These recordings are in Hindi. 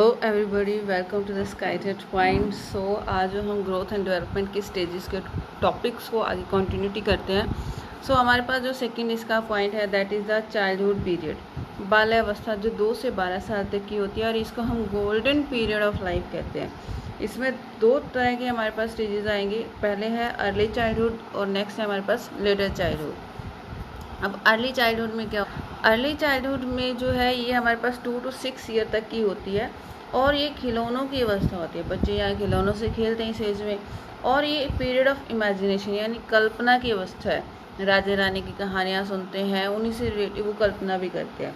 Hello everybody, welcome to the sky TET point. So आज जो हम ग्रोथ एंड डेवलपमेंट के स्टेजेस के टॉपिक्स को आगे कंटिन्यूटी करते हैं। हमारे पास जो सेकंड इसका पॉइंट है that is the childhood period, बाल्यावस्था जो 2 से 12 साल तक की होती है और इसको हम गोल्डन पीरियड ऑफ लाइफ कहते हैं। इसमें 2 तरह के हमारे पास स्टेजेस आएंगे। पहले है अर्ली चाइल्डहुड और नेक्स्ट है हमारे पास लेटर चाइल्डहुड। अब अर्ली चाइल्डहुड में क्या, अर्ली चाइल्डहुड में जो है ये हमारे पास 2 to 6 ईयर तक की होती है और ये खिलौनों की अवस्था होती है। बच्चे यहाँ खिलौनों से खेलते हैं इस एज में, और ये पीरियड ऑफ इमेजिनेशन यानी कल्पना की अवस्था है। राजा रानी की कहानियाँ सुनते हैं, उन्हीं से रिलेटिव वो कल्पना भी करते हैं।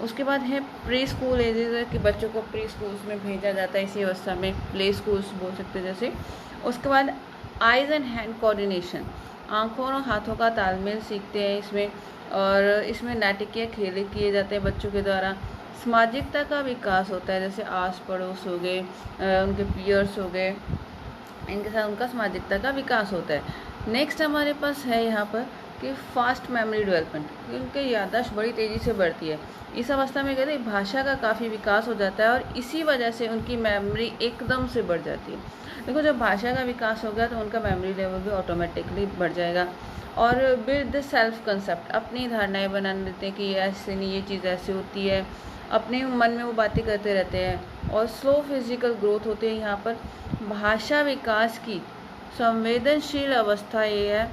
उसके बाद है प्री स्कूल एजेज है कि बच्चों को प्री स्कूल्स में भेजा जाता है इसी अवस्था में, प्ले स्कूल्स बोल सकते हैं जैसे। उसके बाद आइज़ एंड हैंड कोऑर्डिनेशन, आँखों और हाथों का तालमेल सीखते हैं इसमें, और इसमें नाटकीय खेल किए जाते हैं बच्चों के द्वारा। सामाजिकता का विकास होता है, जैसे आस पड़ोस हो गए, उनके पीयर्स हो गए, इनके साथ उनका सामाजिकता का विकास होता है। नेक्स्ट हमारे पास है यहाँ पर कि फास्ट मेमोरी डेवलपमेंट, उनकी याददाश्त बड़ी तेज़ी से बढ़ती है। इस अवस्था में कहते हैं भाषा का काफ़ी विकास हो जाता है और इसी वजह से उनकी मेमोरी एकदम से बढ़ जाती है। देखो, जब भाषा का विकास हो गया तो उनका मेमोरी लेवल भी ऑटोमेटिकली बढ़ जाएगा। और बिल्ड द सेल्फ कंसेप्ट, अपनी धारणाएं बना देते हैं कि ये ऐसे नहीं, ये चीज़ ऐसे होती है, अपने मन में वो बातें करते रहते हैं। और स्लो फिजिकल ग्रोथ होती है यहाँ पर। भाषा विकास की संवेदनशील अवस्था ये है,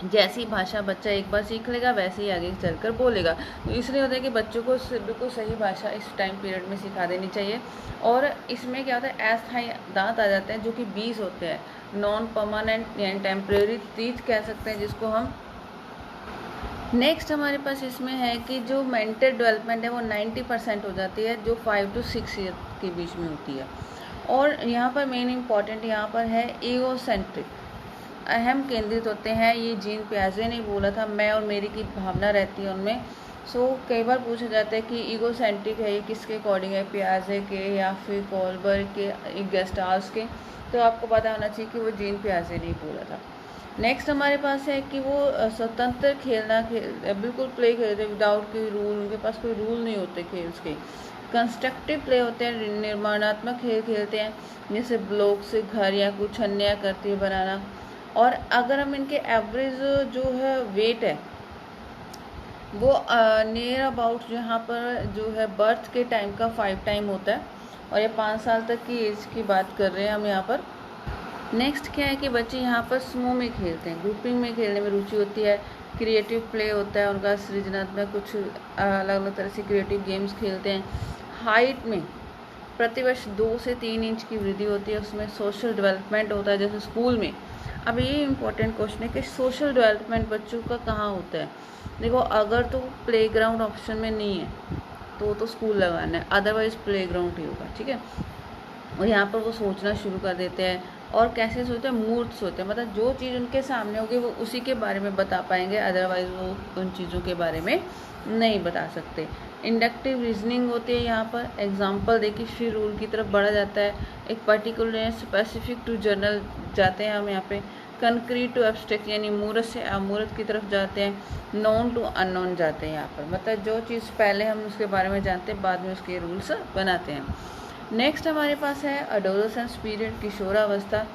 जैसी भाषा बच्चा एक बार सीख लेगा वैसे ही आगे चलकर बोलेगा। तो इसलिए होता है कि बच्चों को बिल्कुल सही भाषा इस टाइम पीरियड में सिखा देनी चाहिए। और इसमें क्या होता है, अस्थायी दांत आ जाते हैं जो कि 20 होते हैं, नॉन परमानेंट यानी टेम्परेरी टीथ कह सकते हैं जिसको हम। नेक्स्ट हमारे पास इसमें है कि जो मेंटल डेवलपमेंट है वो 90% हो जाती है, जो 5 to 6 ईयर के बीच में होती है। और यहाँ पर मेन इम्पॉर्टेंट यहाँ पर है ईगोसेंट्रिक, अहम केंद्रित होते हैं। ये जीन पियाजे ने बोला था, मैं और मेरी की भावना रहती है उनमें। कई बार पूछा जाता है कि ईगोसेंट्रिक है ये किसके अकॉर्डिंग है, पियाजे के या फिर कोलबर्ग के, गेस्टाल्स के। तो आपको पता होना चाहिए कि वो जीन पियाजे ने बोला था। नेक्स्ट हमारे पास है कि वो स्वतंत्र खेलना बिल्कुल प्ले खेलते विदाउट कोई रूल, उनके पास कोई रूल नहीं होते खेल्स के। कंस्ट्रक्टिव प्ले होते हैं, निर्माणात्मक खेल खेलते हैं, जैसे ब्लॉक से घर या कुछ अन्य करते हुए बनाना। और अगर हम इनके एवरेज जो है वेट है वो नियर अबाउट यहाँ पर जो है बर्थ के टाइम का 5 टाइम होता है, और ये 5 साल तक की एज की बात कर रहे हैं हम यहाँ पर। नेक्स्ट क्या है कि बच्चे यहाँ पर समूह में खेलते हैं, ग्रुपिंग में खेलने में रुचि होती है। क्रिएटिव प्ले होता है उनका, सृजनात्मक कुछ अलग अलग तरह से क्रिएटिव गेम्स खेलते हैं। हाइट में प्रतिवर्ष 2 से 3 इंच की वृद्धि होती है। उसमें सोशल डेवलपमेंट होता है जैसे स्कूल में। अब ये इम्पोर्टेंट क्वेश्चन है कि सोशल डेवलपमेंट बच्चों का कहाँ होता है। देखो, अगर तो प्लेग्राउंड ऑप्शन में नहीं है तो स्कूल लगाना है, अदरवाइज प्लेग्राउंड ही होगा, ठीक है। और यहाँ पर वो सोचना शुरू कर देते हैं, और कैसे सोचते हैं, मूर्त सोचते हैं, मतलब जो चीज़ उनके सामने होगी वो उसी के बारे में बता पाएंगे, अदरवाइज वो उन चीज़ों के बारे में नहीं बता सकते। इंडक्टिव रीजनिंग होती है यहाँ पर, एग्जाम्पल देखिए फिर रूल की तरफ बढ़ा जाता है। एक पर्टिकुलर स्पेसिफिक टू जनरल जाते हैं हम यहाँ पे। कंक्रीट टू एब्स्ट्रैक्ट यानी मूर्त से अमूर्त की तरफ जाते हैं। नॉन टू अननोन जाते हैं यहाँ पर, मतलब जो चीज़ पहले हम उसके बारे में जानते हैं बाद में उसके रूल्स बनाते हैं। नेक्स्ट हमारे पास है एडोलेसेंस पीरियड, किशोरावस्था,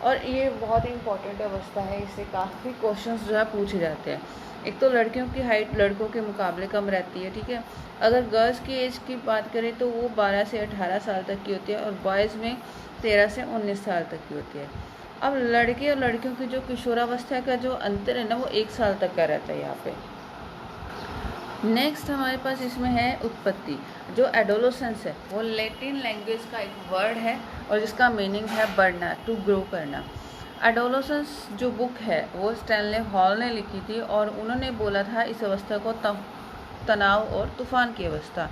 और ये बहुत ही इंपॉर्टेंट अवस्था है। इससे काफ़ी क्वेश्चंस जो है पूछे जाते हैं। एक तो लड़कियों की हाइट लड़कों के मुकाबले कम रहती है, ठीक है। अगर गर्ल्स की एज की बात करें तो वो 12 से 18 साल तक की होती है, और बॉयज़ में 13 से 19 साल तक की होती है। अब लड़के और लड़कियों की जो किशोरावस्था का जो अंतर है ना वो 1 साल तक का रहता है यहाँ पे। नेक्स्ट हमारे पास इसमें है उत्पत्ति। जो एडोलेसेंस है वो लैटिन लैंग्वेज का एक वर्ड है और जिसका मीनिंग है बढ़ना, टू ग्रो करना। एडोलेसेंस जो बुक है वो स्टैनले हॉल ने लिखी थी, और उन्होंने बोला था इस अवस्था को तनाव और तूफान की अवस्था।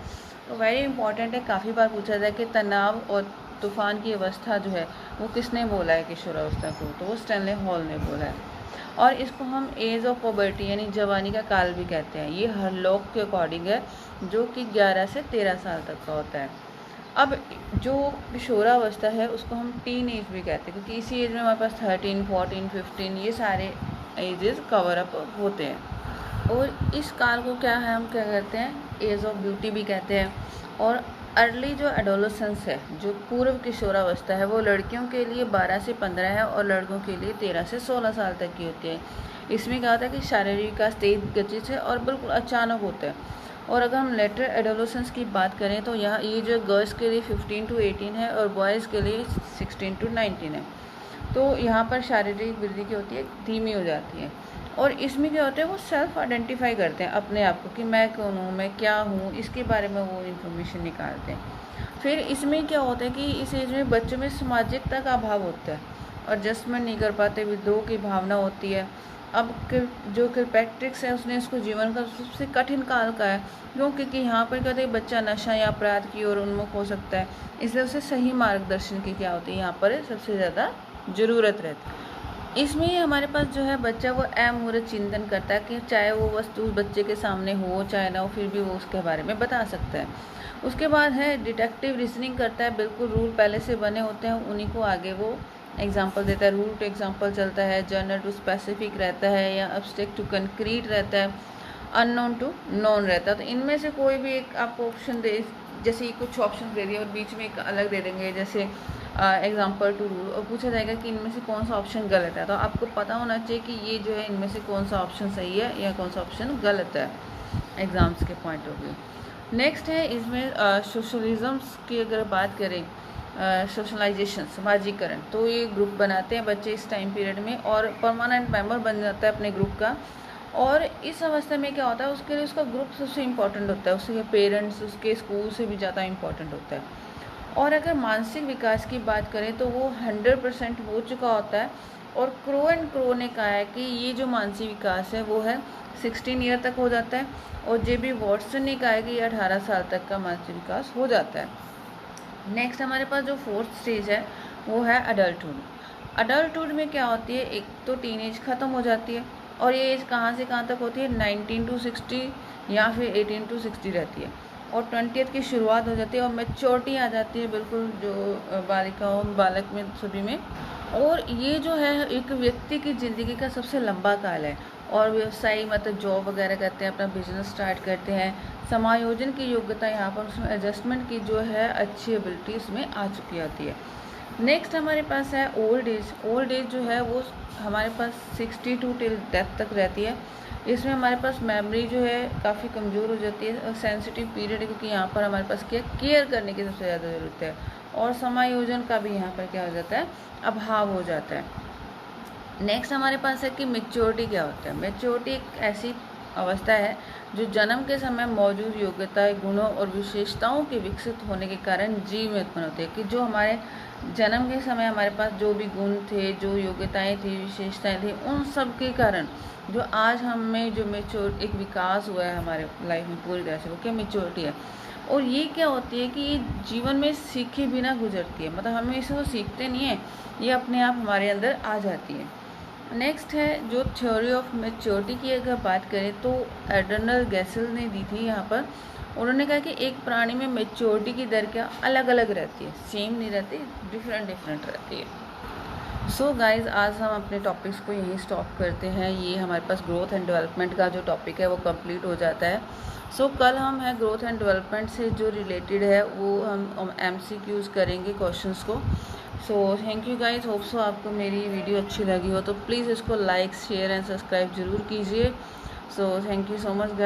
तो वेरी इंपॉर्टेंट है, काफ़ी बार पूछा जाए कि तनाव और तूफान की अवस्था जो है वो किसने बोला है किशोरावस्था को, तो वो स्टैनले हॉल ने बोला है। और इसको हम एज ऑफ पॉवर्टी यानी जवानी का काल भी कहते हैं। ये हर लोग के अकॉर्डिंग है, जो कि 11 से 13 साल तक का होता है। अब जो किशोरावस्था है उसको हम टीन एज भी कहते हैं, क्योंकि इसी एज में हमारे पास 13, 14, 15 ये सारे एजेस कवर अप होते हैं। और इस काल को क्या है, हम क्या कहते हैं, एज ऑफ ब्यूटी भी कहते हैं। और अर्ली जो एडोलेसेंस है, जो पूर्व किशोरावस्था है, वो लड़कियों के लिए 12 से 15 है और लड़कों के लिए 13 से 16 साल तक की होती है। इसमें क्या होता है कि शारीरिक विकास तेज गति से और बिल्कुल अचानक होता है। और अगर हम लेटर एडोलेसेंस की बात करें तो यहाँ ये जो गर्ल्स के लिए 15 to 18 है और बॉयज़ के लिए 16 to 19 है। तो यहाँ पर शारीरिक वृद्धि की होती है, धीमी हो जाती है। और इसमें क्या होता है, वो सेल्फ आइडेंटिफाई करते हैं अपने आप को कि मैं कौन हूँ, मैं क्या हूँ, इसके बारे में वो इन्फॉर्मेशन निकालते हैं। फिर इसमें क्या होता है कि इस एज में बच्चों में सामाजिकता का अभाव होता है, एडजस्टमेंट नहीं कर पाते, विद्रोह की भावना होती है। अब जो किरपैट्रिक्स है उसने इसको जीवन का सबसे कठिन काल का है, क्योंकि यहाँ पर क्या होता है, बच्चा नशा या अपराध की ओर उन्मुख हो सकता है, इसलिए उसे सही मार्गदर्शन की क्या होती है यहाँ पर सबसे ज़्यादा ज़रूरत रहती है। इसमें हमारे पास जो है बच्चा वो अमूर्त चिंतन करता है कि चाहे वो वस्तु बच्चे के सामने हो चाहे ना हो, फिर भी वो उसके बारे में बता सकता है। उसके बाद है डिटेक्टिव रीजनिंग करता है, बिल्कुल रूल पहले से बने होते हैं, उन्हीं को आगे वो एग्जाम्पल देता है। रूल टू एग्जाम्पल चलता है, जनरल टू स्पेसिफिक रहता है, या एब्स्ट्रैक्ट टू कंक्रीट रहता है, अननोन टू नोन रहता है। तो इनमें से कोई भी एक आपको ऑप्शन दे, जैसे कुछ ऑप्शन दे दिए और बीच में एक अलग दे देंगे, जैसे एग्जाम्पल टू रूल, और पूछा जाएगा कि इनमें से कौन सा ऑप्शन गलत है। तो आपको पता होना चाहिए कि ये जो है इनमें से कौन सा ऑप्शन सही है या कौन सा ऑप्शन गलत है एग्ज़ाम्स के पॉइंट ऑफ व्यू। नेक्स्ट है इसमें सोशलिज़म्स की अगर बात करें, सोशलाइजेशन समाजीकरण, तो ये ग्रुप बनाते हैं बच्चे इस टाइम पीरियड में और परमानेंट मेंबर बन जाता है अपने ग्रुप का। और इस अवस्था में क्या होता है, उसके लिए उसका ग्रुप सबसे इम्पॉर्टेंट होता है, उसके पेरेंट्स उसके स्कूल से भी ज़्यादा इम्पॉर्टेंट होता है। और अगर मानसिक विकास की बात करें तो वो 100% हो चुका होता है। और क्रो एंड क्रो ने कहा है कि ये जो मानसिक विकास है वो है 16 ईयर तक हो जाता है, और जे.बी. वॉटसन ने कहा है कि ये 18 साल तक का मानसिक विकास हो जाता है। नेक्स्ट हमारे पास जो फोर्थ स्टेज है वो है अडल्टहुड। अडल्टहुड में क्या होती है, एक तो टीनेज ख़त्म हो जाती है, और ये एज कहाँ से कहाँ तक होती है, 19 to 60 या फिर 18 to 60 रहती है, और 20th की शुरुआत हो जाती है और मैच्योरिटी आ जाती है बिल्कुल जो बालिकाओं बालक में सभी में। और ये जो है एक व्यक्ति की ज़िंदगी का सबसे लंबा काल है, और व्यवसायी मतलब जॉब वगैरह करते हैं, अपना बिजनेस स्टार्ट करते हैं, समायोजन की योग्यता यहाँ पर उसमें एडजस्टमेंट की जो है अच्छी एबिलिटी उसमें आ चुकी होती है। नेक्स्ट हमारे पास है ओल्ड एज। ओल्ड एज जो है वो हमारे पास 62 टिल डेथ तक रहती है। इसमें हमारे पास मेमोरी जो है काफ़ी कमज़ोर हो जाती है, और सेंसिटिव पीरियड है, क्योंकि यहाँ पर हमारे पास क्या केयर करने की सबसे ज़्यादा ज़रूरत है, और समायोजन का भी यहाँ पर क्या हो जाता है, अभाव हो जाता है। नेक्स्ट हमारे पास है कि मैच्योरिटी क्या होता है। मैच्योरिटी एक ऐसी अवस्था है जो जन्म के समय मौजूद योग्यता, गुणों और विशेषताओं के विकसित होने के कारण जीव में उत्पन्न होती है। कि जो हमारे जन्म के समय हमारे पास जो भी गुण थे, जो योग्यताएं थी, विशेषताएं थी, उन सब के कारण जो आज हमें जो मैच्योर एक विकास हुआ है हमारे लाइफ में पूरी तरह से, वो क्या मैच्योरिटी है। और ये क्या होती है कि ये जीवन में सीखे बिना गुजरती है, मतलब हमें इसे वो सीखते नहीं है, ये अपने आप हमारे अंदर आ जाती है। नेक्स्ट है जो थ्योरी ऑफ मैच्योरिटी की अगर बात करें तो एडर्नल गैसल ने दी थी यहाँ पर। उन्होंने कहा कि एक प्राणी में मैच्योरिटी की दर क्या अलग अलग रहती है, सेम नहीं रहती, डिफरेंट रहती है। सो गाइज आज हम अपने टॉपिक्स को यहीं स्टॉप करते हैं। ये हमारे पास ग्रोथ एंड डेवलपमेंट का जो टॉपिक है वो कंप्लीट हो जाता है। सो कल हम है ग्रोथ एंड डेवलपमेंट से जो रिलेटेड है वो हम MCQs करेंगे क्वेश्चंस को। So thank you guys, hope so आपको मेरी वीडियो अच्छी लगी हो तो प्लीज़ इसको लाइक शेयर एंड सब्सक्राइब ज़रूर कीजिए। So thank you so much guys.